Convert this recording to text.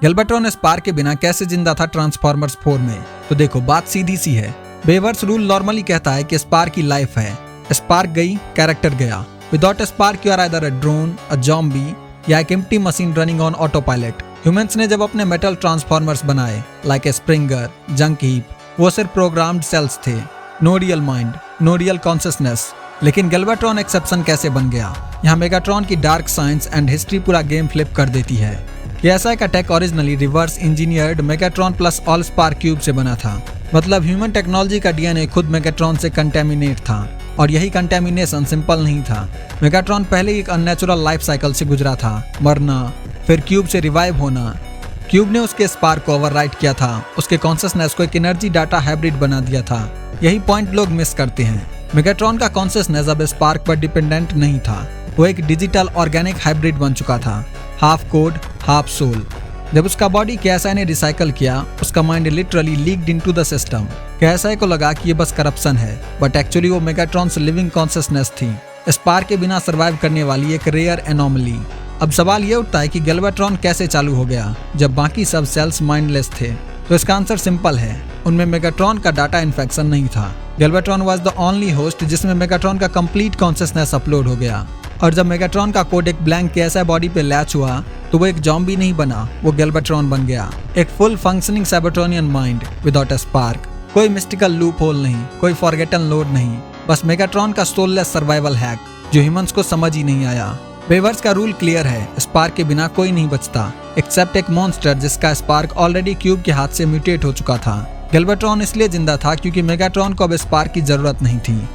गैल्वेट्रॉन spark के बिना कैसे जिंदा था ट्रांसफॉर्मर्स 4 में? तो देखो, बात सीधी सी है। बेवर्स रूल नॉर्मली कहता है कि स्पार्क की लाइफ है, स्पार्क गई, कैरेक्टर गया। Without spark you are either a drone, a zombie या एक empty machine running on autopilot. Humans ने जब अपने मेटल ट्रांसफॉर्मर्स बनाए like a Springer, junk heap, वो सिर्फ प्रोग्राम्ड सेल्स थे, no real mind, no real consciousness. लेकिन गैल्वेट्रॉन एक्सेप्शन कैसे बन गया? यहाँ मेगाट्रॉन की डार्क साइंस एंड हिस्ट्री पूरा गेम फ्लिप कर देती है। KSI का tech originally reverse engineered Megatron plus all spark cube से बना था। मतलब ह्यूमन टेक्नोलॉजी का DNA खुद मेगाट्रॉन से कंटेमिनेट था, और यही कंटेमिनेशन सिंपल नहीं था। मेगाट्रॉन पहले एक अननेचुरल लाइफ साइकिल से गुजरा था, मरना, फिर क्यूब से रिवाइव होना। क्यूब ने उसके स्पार्क को ओवरराइड किया था, उसके कॉन्शियसनेस को एक एनर्जी डाटा हाइब्रिड बना दिया था। यही पॉइंट लोग मिस करते हैं। मेगाट्रॉन का कॉन्शियसनेस अब स्पार्क पर डिपेंडेंट नहीं था, वो एक डिजिटल ऑर्गेनिक हाइब्रिड बन चुका था, हाफ कोड हाफ सोल। जब उसका बॉडी KSI ने रिसाइकल किया, उसका mind literally leaked into the system. KSI को लगा कि ये बस करप्शन है, बट एक्चुअली वो मेगाट्रॉन से लिविंग कॉन्शियसनेस थी, स्पार्क के बिना सर्वाइव करने वाली एक रेयर एनोमली। अब सवाल ये उठता है कि गैल्वेट्रॉन कैसे चालू हो गया जब बाकी सब सेल्स माइंडलेस थे? तो इसका आंसर सिंपल है, उनमें मेगाट्रॉन का डाटा इन्फेक्शन नहीं था। गैल्वेट्रॉन वाज द ओनली होस्ट जिसमें मेगाट्रॉन का कंप्लीट कॉन्शियसनेस अपलोड हो गया। और जब मेगाट्रॉन का कोड एक ब्लैंक KSI बॉडी पे लैच हुआ, तो वो एक ज़ॉम्बी नहीं बना, वो गैल्वेट्रॉन बन गया, एक full functioning Cybertronian mind without a spark. कोई मिस्टिकल लूप होल नहीं, कोई फॉरगेटन लोड नहीं, बस मेगाट्रॉन का सोललेस सर्वाइवल हैक जो ह्यूमंस को समझ ही नहीं आया। बेवर्स का रूल क्लियर है, स्पार्क के बिना कोई नहीं बचता एक्सेप्ट एक मॉन्स्टर जिसका स्पार्क ऑलरेडी क्यूब के हाथ से म्यूटेट हो चुका था। गैल्वेट्रॉन इसलिए जिंदा था क्योंकि मेगाट्रॉन को अब स्पार्क की जरूरत नहीं थी।